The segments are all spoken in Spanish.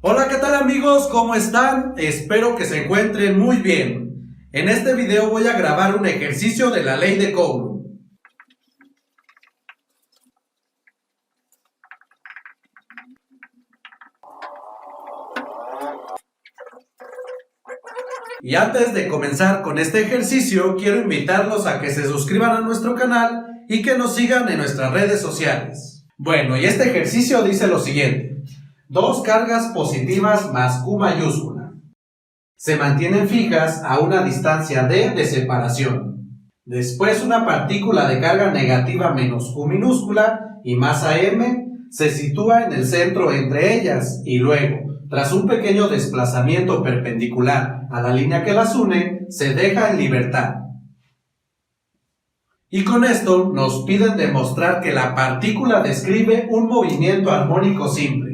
Hola, ¿qué tal amigos? ¿Cómo están? Espero que se encuentren muy bien. En este video voy a grabar un ejercicio de la ley de Coulomb. Y antes de comenzar con este ejercicio, quiero invitarlos a que se suscriban a nuestro canal y que nos sigan en nuestras redes sociales. Bueno, y este ejercicio dice lo siguiente: dos cargas positivas más Q mayúscula se mantienen fijas a una distancia D de separación. Después una partícula de carga negativa menos Q minúscula y masa M se sitúa en el centro entre ellas y luego, tras un pequeño desplazamiento perpendicular a la línea que las une, se deja en libertad. Y con esto nos piden demostrar que la partícula describe un movimiento armónico simple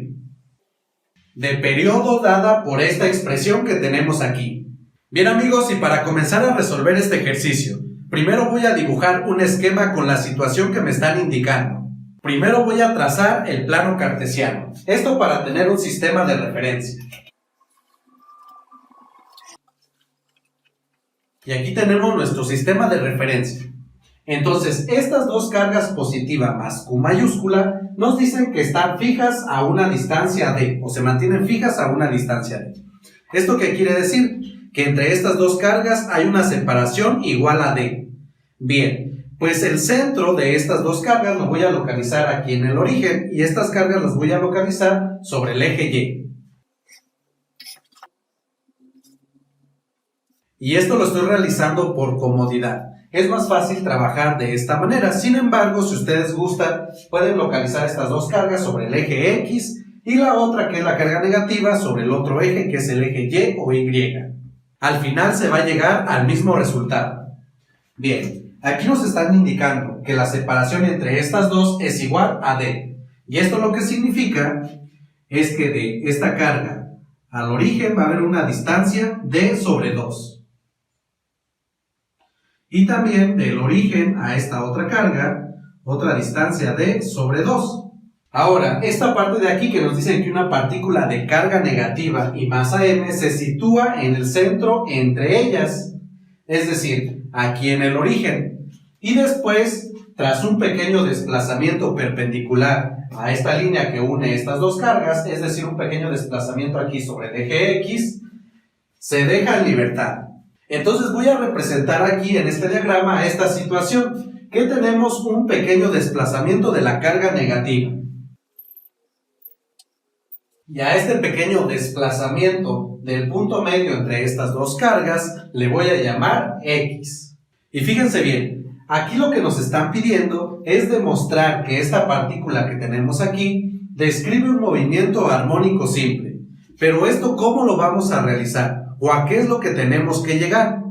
de periodo dada por esta expresión que tenemos aquí. Bien amigos, y para comenzar a resolver este ejercicio, primero voy a dibujar un esquema con la situación que me están indicando. Primero voy a trazar el plano cartesiano, esto para tener un sistema de referencia. Y aquí tenemos nuestro sistema de referencia. Entonces, estas dos cargas positiva más Q mayúscula nos dicen que están fijas a una distancia D, o se mantienen fijas a una distancia D. ¿Esto qué quiere decir? Que entre estas dos cargas hay una separación igual a D. Bien, pues el centro de estas dos cargas lo voy a localizar aquí en el origen y estas cargas las voy a localizar sobre el eje Y. Y esto lo estoy realizando por comodidad. Es más fácil trabajar de esta manera. Sin embargo, si ustedes gustan, pueden localizar estas dos cargas sobre el eje X y la otra, que es la carga negativa, sobre el otro eje, que es el eje Y o Y. Al final se va a llegar al mismo resultado. Bien, aquí nos están indicando que la separación entre estas dos es igual a D. Y esto lo que significa es que de esta carga al origen va a haber una distancia D sobre 2. Y también del origen a esta otra carga, otra distancia D sobre 2. Ahora, esta parte de aquí que nos dice que una partícula de carga negativa y masa M se sitúa en el centro entre ellas, es decir, aquí en el origen. Y después, tras un pequeño desplazamiento perpendicular a esta línea que une estas dos cargas, es decir, un pequeño desplazamiento aquí sobre el eje X, se deja en libertad. Entonces voy a representar aquí en este diagrama esta situación, que tenemos un pequeño desplazamiento de la carga negativa. Y a este pequeño desplazamiento del punto medio entre estas dos cargas le voy a llamar X. Y fíjense bien, aquí lo que nos están pidiendo es demostrar que esta partícula que tenemos aquí describe un movimiento armónico simple. Pero esto, ¿cómo lo vamos a realizar? ¿O a qué es lo que tenemos que llegar?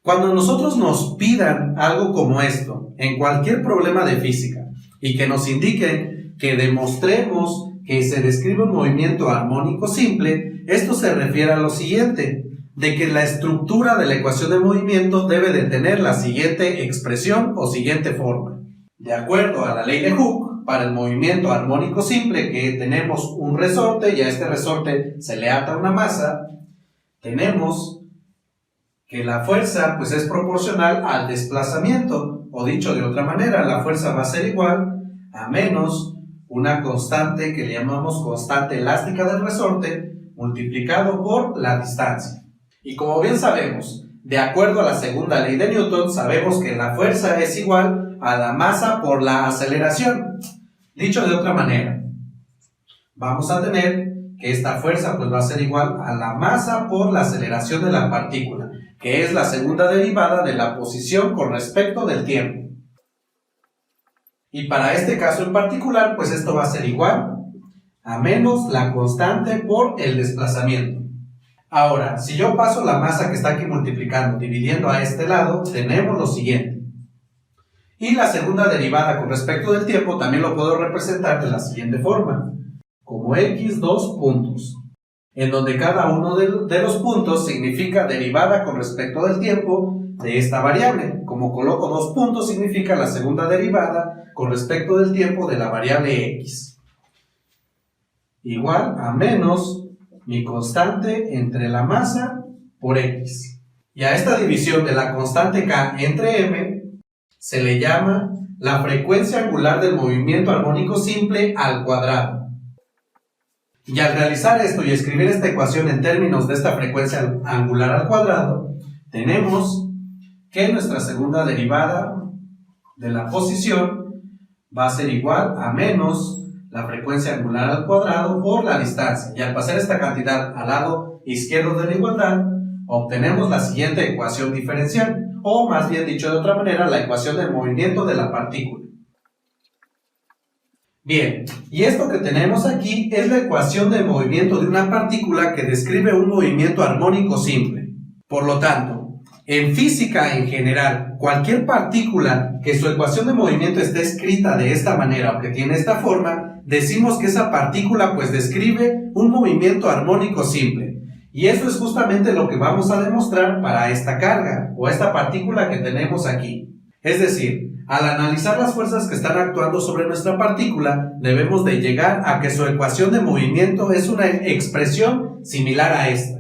Cuando nosotros nos pidan algo como esto, en cualquier problema de física, y que nos indiquen que demostremos que se describe un movimiento armónico simple, esto se refiere a lo siguiente, de que la estructura de la ecuación de movimiento debe de tener la siguiente expresión o siguiente forma. De acuerdo a la ley de Hooke, para el movimiento armónico simple, que tenemos un resorte y a este resorte se le ata una masa, tenemos que la fuerza pues es proporcional al desplazamiento, o dicho de otra manera, la fuerza va a ser igual a menos una constante que le llamamos constante elástica del resorte multiplicado por la distancia. Y como bien sabemos, de acuerdo a la segunda ley de Newton, sabemos que la fuerza es igual a la masa por la aceleración. Dicho de otra manera, vamos a tener que esta fuerza pues va a ser igual a la masa por la aceleración de la partícula, que es la segunda derivada de la posición con respecto del tiempo. Y para este caso en particular, pues esto va a ser igual a menos la constante por el desplazamiento. Ahora, si yo paso la masa que está aquí multiplicando, dividiendo a este lado, tenemos lo siguiente. Y la segunda derivada con respecto del tiempo también lo puedo representar de la siguiente forma, como x dos puntos, en donde cada uno de los puntos significa derivada con respecto del tiempo de esta variable. Como coloco dos puntos, significa la segunda derivada con respecto del tiempo de la variable x. Igual a menos mi constante entre la masa por X. Y a esta división de la constante K entre M se le llama la frecuencia angular del movimiento armónico simple al cuadrado. Y al realizar esto y escribir esta ecuación en términos de esta frecuencia angular al cuadrado, tenemos que nuestra segunda derivada de la posición va a ser igual a menos la frecuencia angular al cuadrado por la distancia. Y al pasar esta cantidad al lado izquierdo de la igualdad, obtenemos la siguiente ecuación diferencial, o más bien dicho de otra manera, la ecuación del movimiento de la partícula. Bien, y esto que tenemos aquí es la ecuación del movimiento de una partícula que describe un movimiento armónico simple. Por lo tanto, en física en general, cualquier partícula que su ecuación de movimiento esté escrita de esta manera o que tiene esta forma, decimos que esa partícula pues describe un movimiento armónico simple. Y eso es justamente lo que vamos a demostrar para esta carga o esta partícula que tenemos aquí. Es decir, al analizar las fuerzas que están actuando sobre nuestra partícula, debemos de llegar a que su ecuación de movimiento es una expresión similar a esta.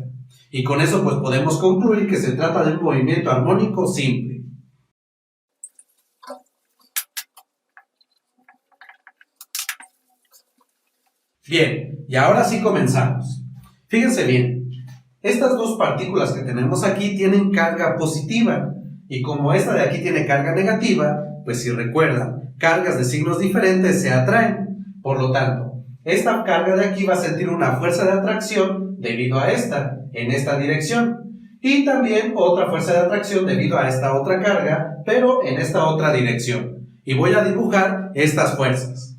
Y con eso pues podemos concluir que se trata de un movimiento armónico simple. Bien, y ahora sí comenzamos. Fíjense bien. Estas dos partículas que tenemos aquí tienen carga positiva, y como esta de aquí tiene carga negativa, pues si recuerdan, cargas de signos diferentes se atraen. Por lo tanto, esta carga de aquí va a sentir una fuerza de atracción debido a esta, en esta dirección, y también otra fuerza de atracción debido a esta otra carga, pero en esta otra dirección. Y voy a dibujar estas fuerzas.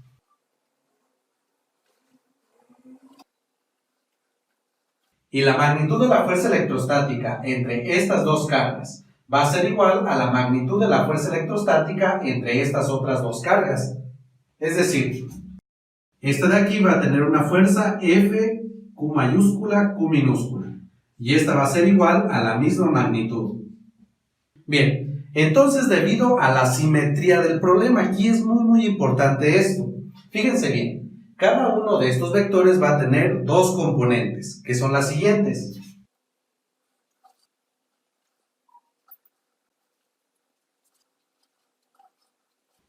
Y la magnitud de la fuerza electrostática entre estas dos cargas va a ser igual a la magnitud de la fuerza electrostática entre estas otras dos cargas. Es decir, esta de aquí va a tener una fuerza F, Q mayúscula, Q minúscula. Y esta va a ser igual a la misma magnitud. Bien, entonces debido a la simetría del problema, aquí es muy importante esto. Fíjense bien. Cada uno de estos vectores va a tener dos componentes, que son las siguientes.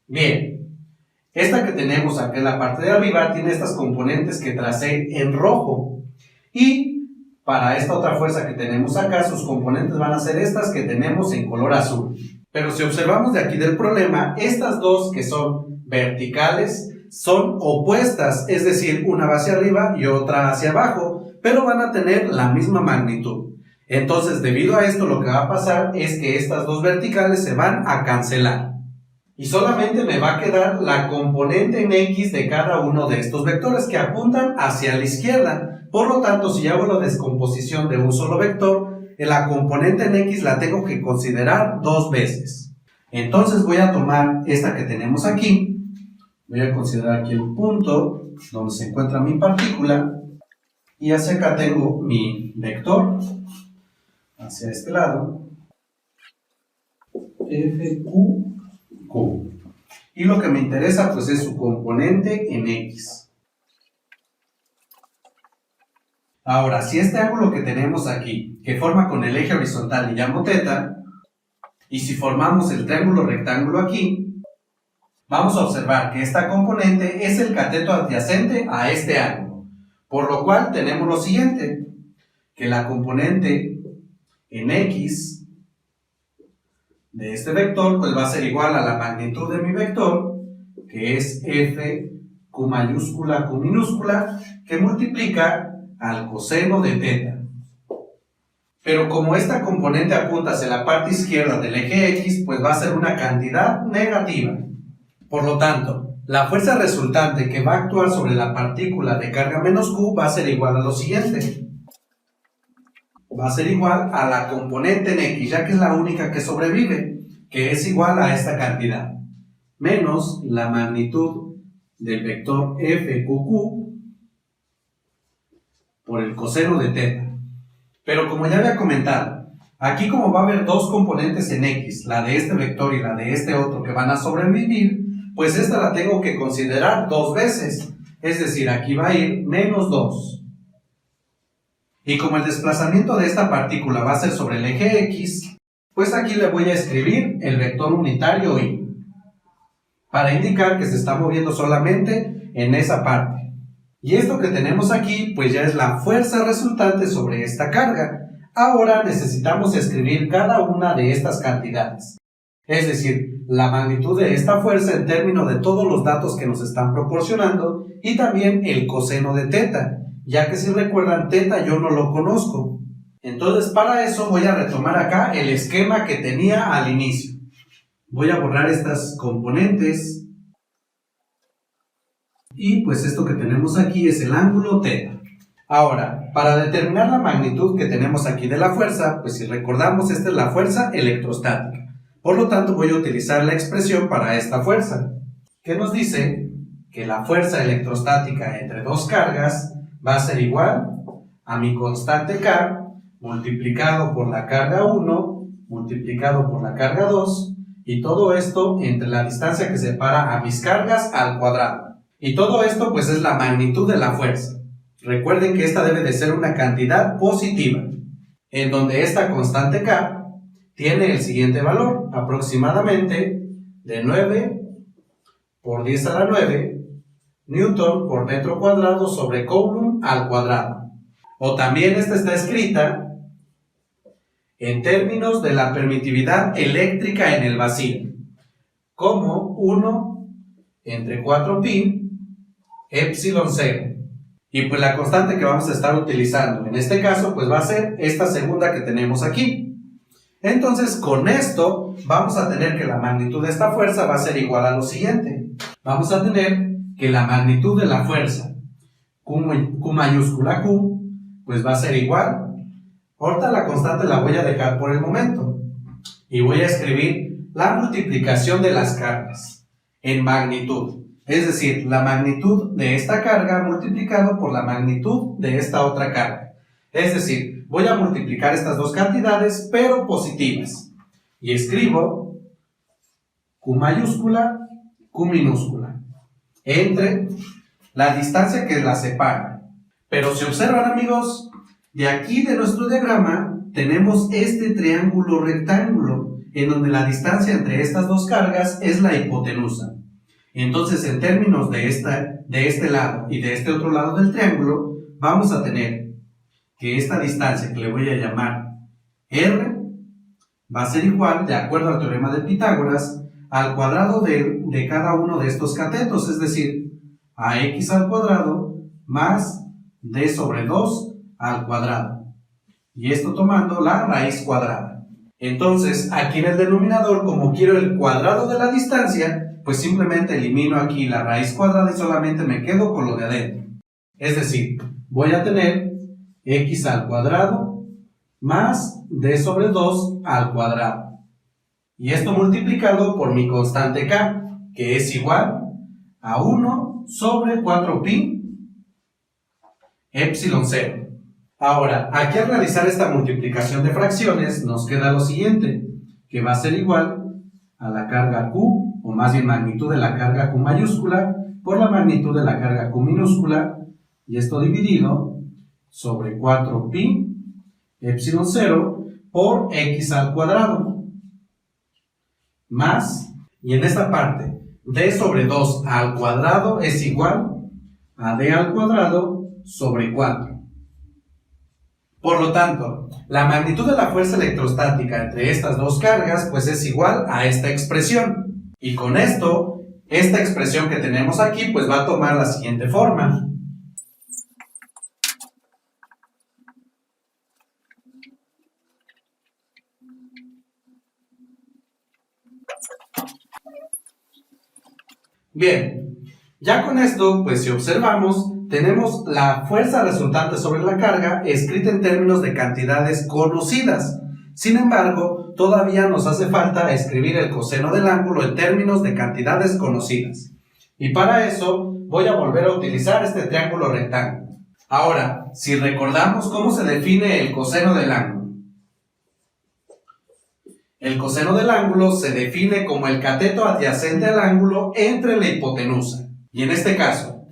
Bien, esta que tenemos aquí en la parte de arriba tiene estas componentes que tracé en rojo. Y para esta otra fuerza que tenemos acá, sus componentes van a ser estas que tenemos en color azul. Pero si observamos de aquí del problema, estas dos que son verticales son opuestas, es decir, una va hacia arriba y otra hacia abajo, pero van a tener la misma magnitud. Entonces, debido a esto, lo que va a pasar es que estas dos verticales se van a cancelar. Y solamente me va a quedar la componente en X de cada uno de estos vectores que apuntan hacia la izquierda. Por lo tanto, si hago la descomposición de un solo vector, la componente en X la tengo que considerar dos veces. Entonces voy a tomar esta que tenemos aquí. Voy a considerar aquí el punto donde se encuentra mi partícula y hacia acá tengo mi vector hacia este lado FQ. Y lo que me interesa pues es su componente en X. Ahora, si este ángulo que tenemos aquí, que forma con el eje horizontal le llamo θ, y si formamos el triángulo rectángulo aquí, vamos a observar que esta componente es el cateto adyacente a este ángulo, por lo cual tenemos lo siguiente, que la componente en X de este vector pues va a ser igual a la magnitud de mi vector, que es F, Q mayúscula, Q minúscula, que multiplica al coseno de θ. Pero como esta componente apunta hacia la parte izquierda del eje X, pues va a ser una cantidad negativa. Por lo tanto, la fuerza resultante que va a actuar sobre la partícula de carga menos Q va a ser igual a lo siguiente. Va a ser igual a la componente en X, ya que es la única que sobrevive, que es igual a esta cantidad, menos la magnitud del vector FQQ por el coseno de θ. Pero como ya había comentado, aquí como va a haber dos componentes en X, la de este vector y la de este otro que van a sobrevivir, pues esta la tengo que considerar dos veces. Es decir, aquí va a ir menos 2. Y como el desplazamiento de esta partícula va a ser sobre el eje X, pues aquí le voy a escribir el vector unitario Y, para indicar que se está moviendo solamente en esa parte. Y esto que tenemos aquí, pues ya es la fuerza resultante sobre esta carga. Ahora necesitamos escribir cada una de estas cantidades. Es decir, la magnitud de esta fuerza en términos de todos los datos que nos están proporcionando y también el coseno de teta, ya que si recuerdan, teta yo no lo conozco. Entonces para eso voy a retomar acá el esquema que tenía al inicio. Voy a borrar estas componentes. Y pues esto que tenemos aquí es el ángulo teta. Ahora, para determinar la magnitud que tenemos aquí de la fuerza, pues si recordamos, esta es la fuerza electrostática. Por lo tanto, voy a utilizar la expresión para esta fuerza, que nos dice que la fuerza electrostática entre dos cargas va a ser igual a mi constante K multiplicado por la carga 1 multiplicado por la carga 2 y todo esto entre la distancia que separa a mis cargas al cuadrado. Y todo esto pues es la magnitud de la fuerza. Recuerden que esta debe de ser una cantidad positiva, en donde esta constante K tiene el siguiente valor, aproximadamente de 9 por 10 a la 9 Newton por metro cuadrado sobre Coulomb al cuadrado. O también esta está escrita en términos de la permitividad eléctrica en el vacío, como 1 entre 4pi epsilon 0. Y pues la constante que vamos a estar utilizando en este caso pues va a ser esta segunda que tenemos aquí. Entonces con esto vamos a tener que la magnitud de esta fuerza va a ser igual a lo siguiente. Vamos a tener que la magnitud de la fuerza Q mayúscula Q pues va a ser igual. Ahorita la constante la voy a dejar por el momento y voy a escribir la multiplicación de las cargas en magnitud. Es decir, la magnitud de esta carga multiplicado por la magnitud de esta otra carga. Es decir, voy a multiplicar estas dos cantidades, pero positivas. Y escribo Q mayúscula, Q minúscula, entre la distancia que las separa. Pero si observan, amigos, de aquí de nuestro diagrama tenemos este triángulo rectángulo, en donde la distancia entre estas dos cargas es la hipotenusa. Entonces, en términos de este lado y de este otro lado del triángulo, vamos a tener que esta distancia que le voy a llamar R va a ser igual, de acuerdo al teorema de Pitágoras, al cuadrado de cada uno de estos catetos, es decir, a x al cuadrado más d sobre 2 al cuadrado. Y esto tomando la raíz cuadrada. Entonces, aquí en el denominador, como quiero el cuadrado de la distancia, pues simplemente elimino aquí la raíz cuadrada y solamente me quedo con lo de adentro. Es decir, voy a tener x al cuadrado más d sobre 2 al cuadrado. Y esto multiplicado por mi constante K, que es igual a 1 sobre 4pi epsilon 0. Ahora, aquí al realizar esta multiplicación de fracciones, nos queda lo siguiente, que va a ser igual a la carga Q, o más bien magnitud de la carga Q mayúscula, por la magnitud de la carga Q minúscula, y esto dividido sobre 4pi epsilon 0 por x al cuadrado, más, y en esta parte, d sobre 2 al cuadrado es igual a d al cuadrado sobre 4. Por lo tanto, la magnitud de la fuerza electrostática entre estas dos cargas pues es igual a esta expresión. Y con esto, esta expresión que tenemos aquí pues va a tomar la siguiente forma. Bien, ya con esto pues si observamos, tenemos la fuerza resultante sobre la carga escrita en términos de cantidades conocidas. Sin embargo, todavía nos hace falta escribir el coseno del ángulo en términos de cantidades conocidas. Y para eso voy a volver a utilizar este triángulo rectángulo. Ahora, si recordamos cómo se define el coseno del ángulo. El coseno del ángulo se define como el cateto adyacente al ángulo entre la hipotenusa. Y en este caso,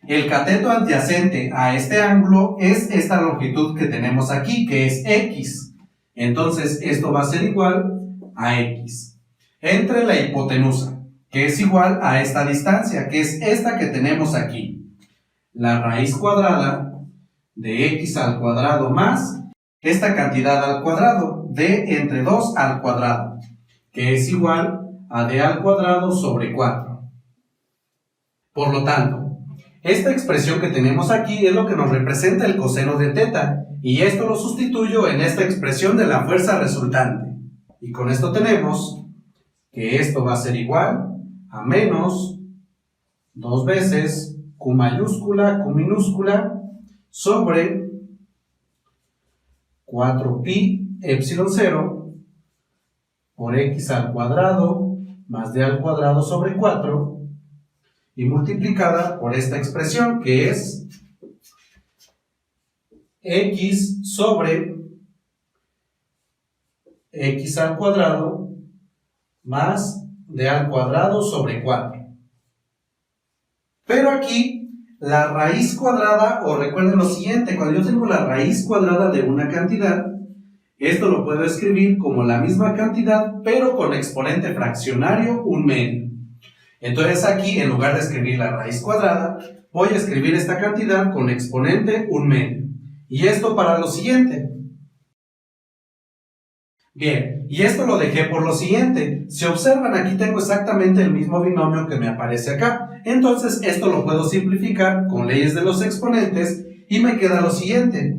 El cateto adyacente a este ángulo es esta longitud que tenemos aquí, que es X. Entonces, esto va a ser igual a X. Entre la hipotenusa, que es igual a esta distancia, que es esta que tenemos aquí. La raíz cuadrada de X al cuadrado más esta cantidad al cuadrado, d entre 2 al cuadrado, que es igual a d al cuadrado sobre 4. Por lo tanto, esta expresión que tenemos aquí es lo que nos representa el coseno de teta, y esto lo sustituyo en esta expresión de la fuerza resultante. Y con esto tenemos que esto va a ser igual a menos 2 veces Q mayúscula, Q minúscula, sobre 4pi epsilon 0 por x al cuadrado más d al cuadrado sobre 4 y multiplicada por esta expresión que es x sobre x al cuadrado más d al cuadrado sobre 4. Pero aquí la raíz cuadrada, o recuerden lo siguiente, cuando yo tengo la raíz cuadrada de una cantidad, esto lo puedo escribir como la misma cantidad, pero con exponente fraccionario 1/2. Entonces aquí, en lugar de escribir la raíz cuadrada, voy a escribir esta cantidad con exponente 1/2. Y esto para lo siguiente. Bien, y esto lo dejé por lo siguiente. Si observan, aquí tengo exactamente el mismo binomio que me aparece acá. Entonces, esto lo puedo simplificar con leyes de los exponentes y me queda lo siguiente.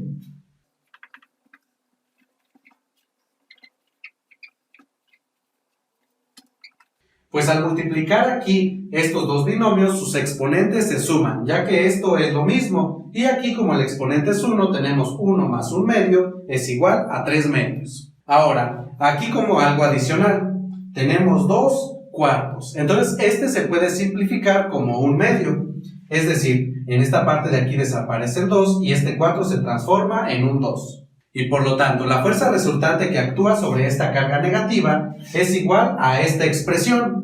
Pues al multiplicar aquí estos dos binomios, sus exponentes se suman, ya que esto es lo mismo. Y aquí, como el exponente es 1, tenemos 1 más 1/2 es igual a 3/2. Ahora, aquí como algo adicional, tenemos 2/4. Entonces, este se puede simplificar como 1/2. Es decir, en esta parte de aquí desaparece el 2 y este 4 se transforma en un 2. Y por lo tanto, la fuerza resultante que actúa sobre esta carga negativa es igual a esta expresión.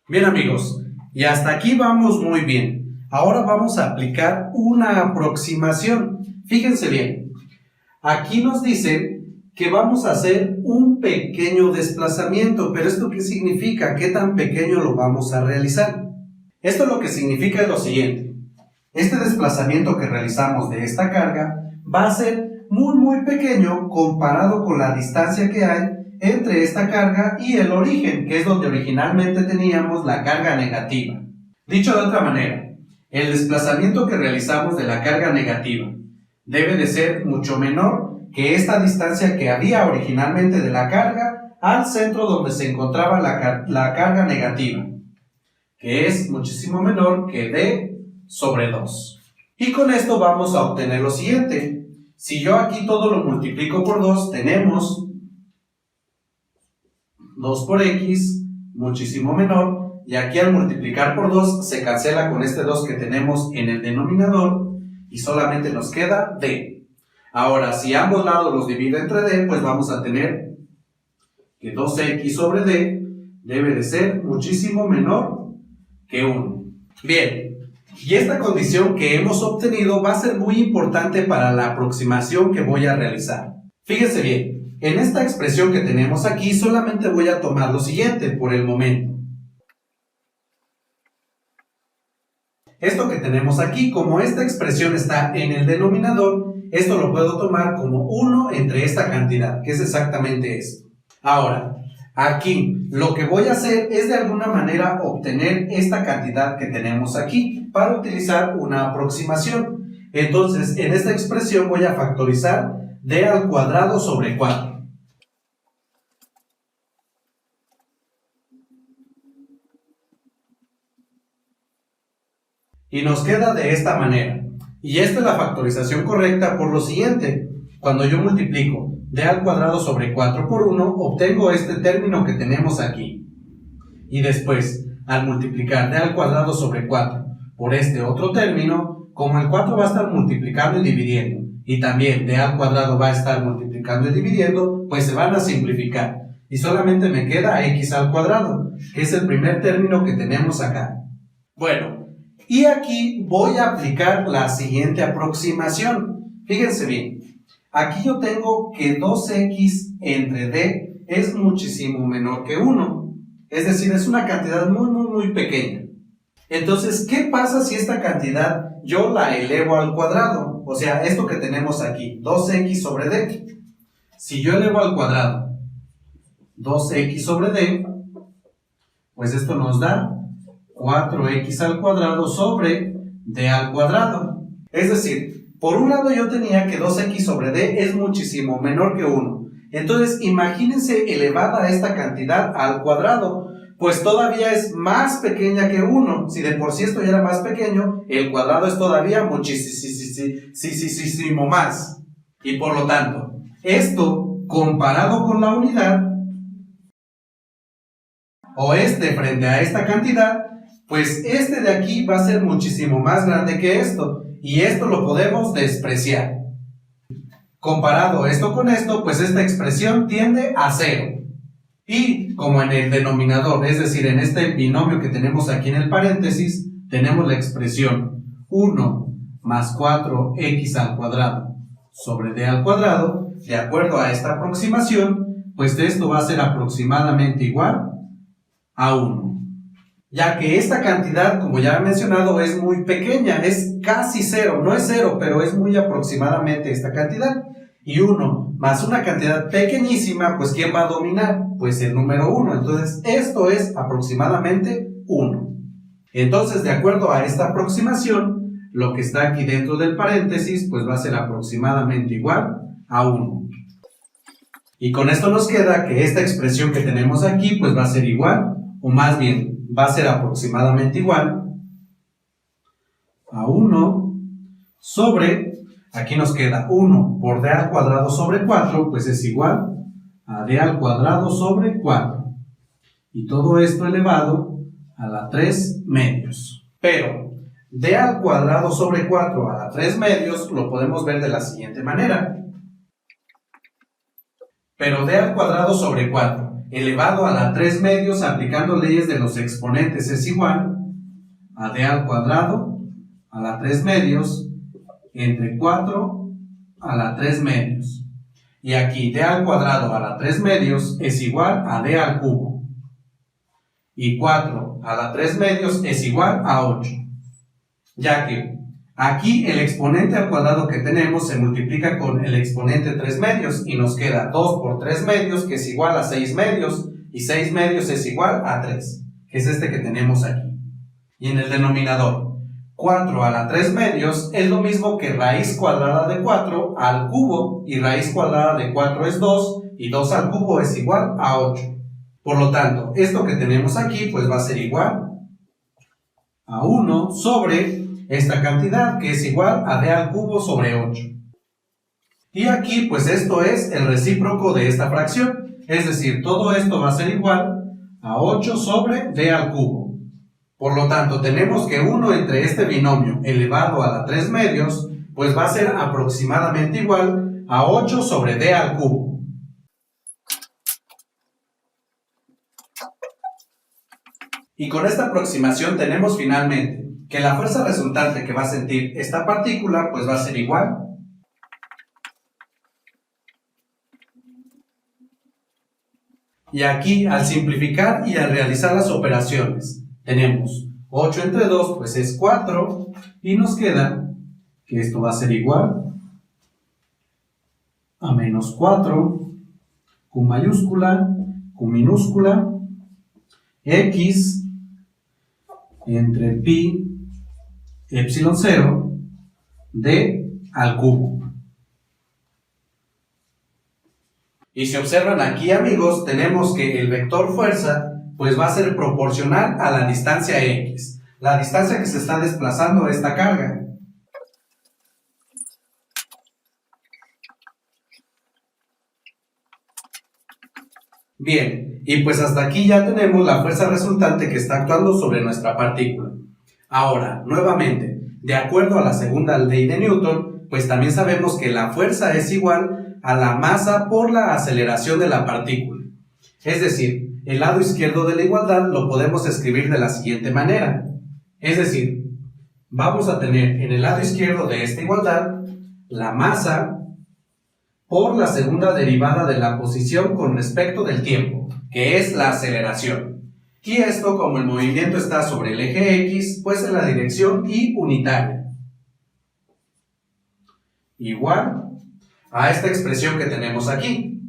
Bien amigos, y hasta aquí vamos muy bien. Ahora vamos a aplicar una aproximación. Fíjense bien, aquí nos dice que vamos a hacer un pequeño desplazamiento, pero ¿esto qué significa? ¿Qué tan pequeño lo vamos a realizar? Esto lo que significa es lo siguiente. Este desplazamiento que realizamos de esta carga va a ser muy pequeño comparado con la distancia que hay entre esta carga y el origen, que es donde originalmente teníamos la carga negativa. Dicho de otra manera, el desplazamiento que realizamos de la carga negativa debe de ser mucho menor que esta distancia que había originalmente de la carga al centro donde se encontraba la carga negativa, que es muchísimo menor que d sobre 2. Y con esto vamos a obtener lo siguiente. Si yo aquí todo lo multiplico por 2, tenemos 2 por x, muchísimo menor, y aquí al multiplicar por 2 se cancela con este 2 que tenemos en el denominador y solamente nos queda d. Ahora, si ambos lados los divido entre d, pues vamos a tener que 2x sobre d debe de ser muchísimo menor que 1. Bien, y esta condición que hemos obtenido va a ser muy importante para la aproximación que voy a realizar. Fíjense bien. En esta expresión que tenemos aquí solamente voy a tomar lo siguiente por el momento. Esto que tenemos aquí, como esta expresión está en el denominador, esto lo puedo tomar como 1 entre esta cantidad, que es exactamente esto. Ahora, aquí lo que voy a hacer es de alguna manera obtener esta cantidad que tenemos aquí para utilizar una aproximación. Entonces, en esta expresión voy a factorizar d al cuadrado sobre 4. Y nos queda de esta manera. Y esta es la factorización correcta por lo siguiente. Cuando yo multiplico d al cuadrado sobre 4 por 1, obtengo este término que tenemos aquí. Y después, al multiplicar d al cuadrado sobre 4 por este otro término, como el 4 va a estar multiplicando y dividiendo, y también d al cuadrado va a estar multiplicando y dividiendo, pues se van a simplificar. Y solamente me queda x al cuadrado, que es el primer término que tenemos acá. Bueno, y aquí voy a aplicar la siguiente aproximación. Fíjense bien, aquí yo tengo que 2x entre d es muchísimo menor que 1. Es decir, es una cantidad muy pequeña. Entonces, ¿qué pasa si esta cantidad yo la elevo al cuadrado? O sea, esto que tenemos aquí, 2x sobre d. Si yo elevo al cuadrado 2x sobre d, pues esto nos da 4x al cuadrado sobre d al cuadrado. Es decir, por un lado yo tenía que 2x sobre d es muchísimo menor que 1. Entonces, imagínense elevada esta cantidad al cuadrado, pues todavía es más pequeña que 1. Si de por sí esto ya era más pequeño, el cuadrado es todavía muchísimo más. Y por lo tanto, esto comparado con la unidad, o este frente a esta cantidad, pues este de aquí va a ser muchísimo más grande que esto, y esto lo podemos despreciar. Comparado esto con esto, pues esta expresión tiende a 0. Y como en el denominador, es decir, en este binomio que tenemos aquí en el paréntesis, tenemos la expresión 1 más 4x al cuadrado sobre d al cuadrado, de acuerdo a esta aproximación, pues esto va a ser aproximadamente igual a 1. Ya que esta cantidad, como ya he mencionado, es muy pequeña, es casi 0, no es 0, pero es muy aproximadamente esta cantidad. Y 1 más una cantidad pequeñísima, pues ¿quién va a dominar? Pues el número 1. Entonces esto es aproximadamente 1. Entonces, de acuerdo a esta aproximación, lo que está aquí dentro del paréntesis, pues va a ser aproximadamente igual a 1. Y con esto nos queda que esta expresión que tenemos aquí, pues va a ser igual, o más bien, va a ser aproximadamente igual a 1 sobre, aquí nos queda 1 por d al cuadrado sobre 4, pues es igual a d al cuadrado sobre 4. Y todo esto elevado a la 3 medios. Pero d al cuadrado sobre 4 a la 3 medios lo podemos ver de la siguiente manera. Pero d al cuadrado sobre 4 elevado a la 3 medios aplicando leyes de los exponentes es igual a d al cuadrado a la 3 medios entre 4 a la 3 medios. Y aquí d al cuadrado a la 3 medios es igual a d al cubo. Y 4 a la 3 medios es igual a 8. Ya que aquí el exponente al cuadrado que tenemos se multiplica con el exponente 3 medios y nos queda 2 por 3 medios que es igual a 6 medios y 6 medios es igual a 3, que es este que tenemos aquí. Y en el denominador, 4 a la 3 medios es lo mismo que raíz cuadrada de 4 al cubo, y raíz cuadrada de 4 es 2 y 2 al cubo es igual a 8. Por lo tanto, esto que tenemos aquí pues va a ser igual a 1 sobre esta cantidad que es igual a d al cubo sobre 8. Y aquí pues esto es el recíproco de esta fracción, es decir, todo esto va a ser igual a 8 sobre d al cubo. Por lo tanto, tenemos que 1 entre este binomio elevado a la 3 medios pues va a ser aproximadamente igual a 8 sobre d al cubo. Y con esta aproximación tenemos finalmente que la fuerza resultante que va a sentir esta partícula pues va a ser igual y aquí al simplificar y al realizar las operaciones tenemos 8 entre 2 pues es 4 y nos queda que esto va a ser igual a menos 4 Q mayúscula, Q minúscula, X entre pi epsilon 0 d al cubo. Y si observan aquí, amigos, tenemos que el vector fuerza pues va a ser proporcional a la distancia x, la distancia que se está desplazando esta carga. Bien, y pues hasta aquí ya tenemos la fuerza resultante que está actuando sobre nuestra partícula. Ahora, nuevamente, de acuerdo a la segunda ley de Newton, pues también sabemos que la fuerza es igual a la masa por la aceleración de la partícula. Es decir, el lado izquierdo de la igualdad lo podemos escribir de la siguiente manera. Es decir, vamos a tener en el lado izquierdo de esta igualdad la masa por la segunda derivada de la posición con respecto del tiempo, que es la aceleración. Y esto, como el movimiento está sobre el eje X, pues en la dirección y unitaria. Igual a esta expresión que tenemos aquí.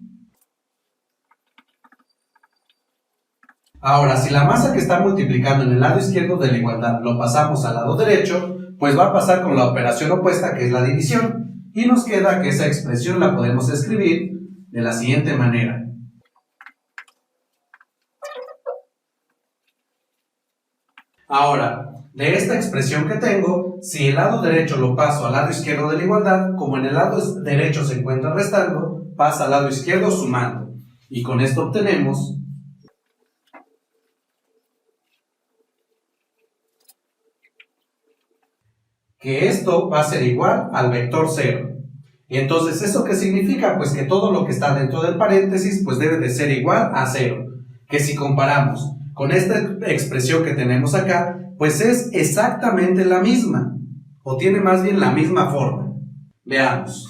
Ahora, si la masa que está multiplicando en el lado izquierdo de la igualdad lo pasamos al lado derecho, pues va a pasar con la operación opuesta, que es la división. Y nos queda que esa expresión la podemos escribir de la siguiente manera. Ahora, de esta expresión que tengo, si el lado derecho lo paso al lado izquierdo de la igualdad, como en el lado derecho se encuentra restando, pasa al lado izquierdo sumando. Y con esto obtenemos que esto va a ser igual al vector 0. Y entonces, ¿eso qué significa? Pues que todo lo que está dentro del paréntesis pues debe de ser igual a 0. Que si comparamos con esta expresión que tenemos acá, pues es exactamente la misma, o tiene más bien la misma forma. Veamos.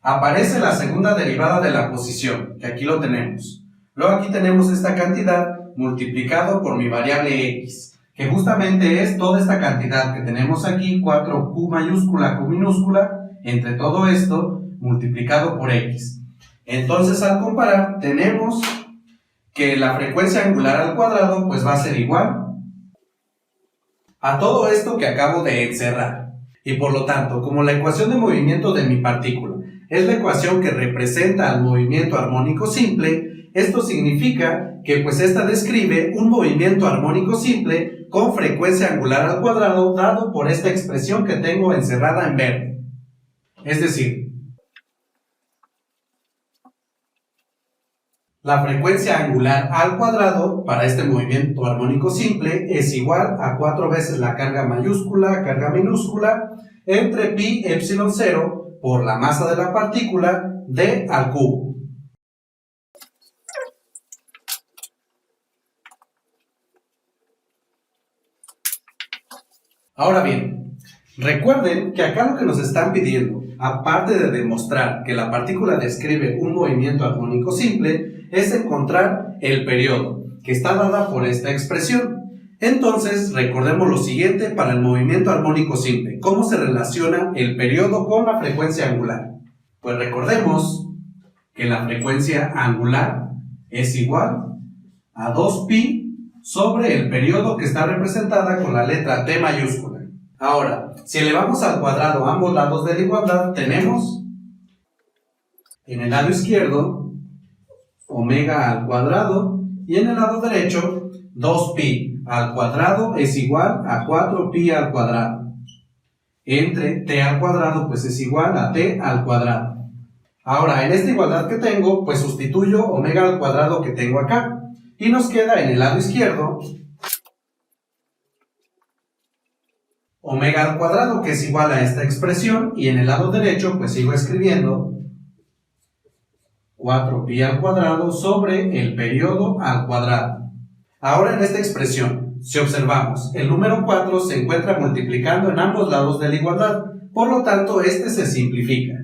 Aparece la segunda derivada de la posición, que aquí lo tenemos. Luego aquí tenemos esta cantidad multiplicado por mi variable x, que justamente es toda esta cantidad que tenemos aquí, 4q mayúscula, q minúscula, entre todo esto multiplicado por x. Entonces, al comparar, tenemos que la frecuencia angular al cuadrado pues va a ser igual a todo esto que acabo de encerrar. Y por lo tanto, como la ecuación de movimiento de mi partícula es la ecuación que representa al movimiento armónico simple, esto significa que pues esta describe un movimiento armónico simple con frecuencia angular al cuadrado dado por esta expresión que tengo encerrada en verde. Es decir, la frecuencia angular al cuadrado para este movimiento armónico simple es igual a 4 veces la carga mayúscula, carga minúscula, entre pi epsilon 0 por la masa de la partícula d al cubo. Ahora bien, recuerden que acá lo que nos están pidiendo, aparte de demostrar que la partícula describe un movimiento armónico simple, es encontrar el periodo, que está dada por esta expresión. Entonces, recordemos lo siguiente para el movimiento armónico simple. ¿Cómo se relaciona el periodo con la frecuencia angular? Pues recordemos que la frecuencia angular es igual a 2pi sobre el periodo que está representada con la letra T mayúscula. Ahora, si elevamos al cuadrado ambos lados de la igualdad, tenemos en el lado izquierdo omega al cuadrado y en el lado derecho 2pi al cuadrado es igual a 4pi al cuadrado. Entre t al cuadrado pues es igual a t al cuadrado. Ahora, en esta igualdad que tengo, pues sustituyo omega al cuadrado que tengo acá. Y nos queda en el lado izquierdo omega al cuadrado, que es igual a esta expresión, y en el lado derecho pues sigo escribiendo 4pi al cuadrado sobre el periodo al cuadrado. Ahora en esta expresión, si observamos, el número 4 se encuentra multiplicando en ambos lados de la igualdad, por lo tanto este se simplifica.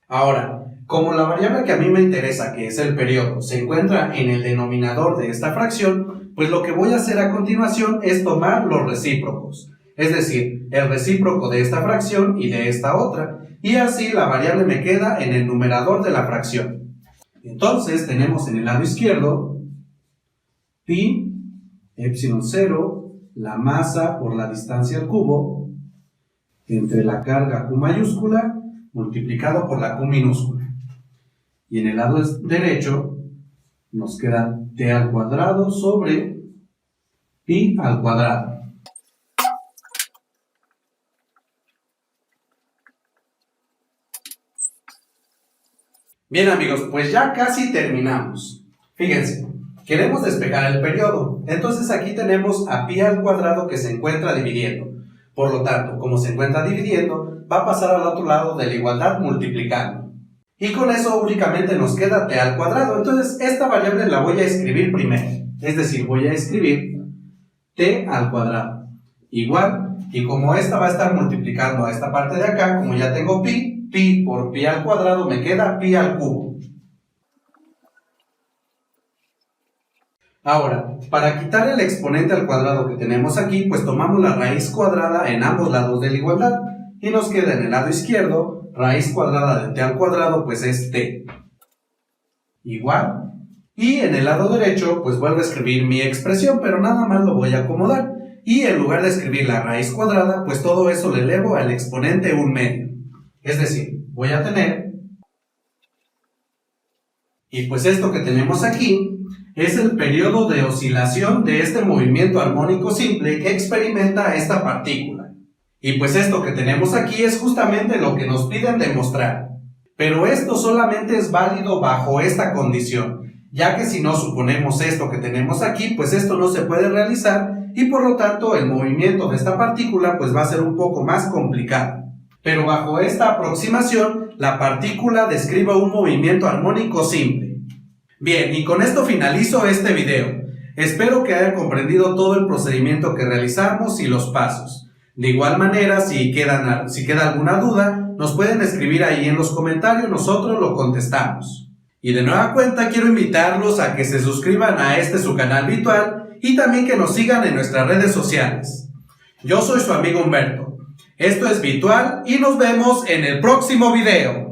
Ahora, como la variable que a mí me interesa, que es el periodo, se encuentra en el denominador de esta fracción, pues lo que voy a hacer a continuación es tomar los recíprocos, es decir, el recíproco de esta fracción y de esta otra, y así la variable me queda en el numerador de la fracción. Entonces tenemos en el lado izquierdo pi epsilon 0, la masa por la distancia al cubo, entre la carga q mayúscula multiplicado por la q minúscula. Y en el lado derecho nos queda t al cuadrado sobre pi al cuadrado. Bien amigos, pues ya casi terminamos. Fíjense, queremos despejar el periodo. Entonces aquí tenemos a pi al cuadrado que se encuentra dividiendo. Por lo tanto, como se encuentra dividiendo, va a pasar al otro lado de la igualdad multiplicando. Y con eso únicamente nos queda t al cuadrado. Entonces, esta variable la voy a escribir primero. Es decir, voy a escribir t al cuadrado. Igual, y como esta va a estar multiplicando a esta parte de acá, como ya tengo pi, pi por pi al cuadrado me queda pi al cubo. Ahora, para quitar el exponente al cuadrado que tenemos aquí, pues tomamos la raíz cuadrada en ambos lados de la igualdad y nos queda en el lado izquierdo, raíz cuadrada de t al cuadrado, pues es t. Igual. Y en el lado derecho, pues vuelvo a escribir mi expresión, pero nada más lo voy a acomodar. Y en lugar de escribir la raíz cuadrada, pues todo eso le elevo al exponente 1/2. Es decir, voy a tener... Y pues esto que tenemos aquí es el periodo de oscilación de este movimiento armónico simple que experimenta esta partícula. Y pues esto que tenemos aquí es justamente lo que nos piden demostrar. Pero esto solamente es válido bajo esta condición, ya que si no suponemos esto que tenemos aquí, pues esto no se puede realizar y por lo tanto el movimiento de esta partícula pues va a ser un poco más complicado. Pero bajo esta aproximación, la partícula describe un movimiento armónico simple. Bien, y con esto finalizo este video. Espero que hayan comprendido todo el procedimiento que realizamos y los pasos. De igual manera, si queda alguna duda, nos pueden escribir ahí en los comentarios, nosotros lo contestamos. Y de nueva cuenta quiero invitarlos a que se suscriban a su canal virtual y también que nos sigan en nuestras redes sociales. Yo soy su amigo Humberto. Esto es Virtual y nos vemos en el próximo video.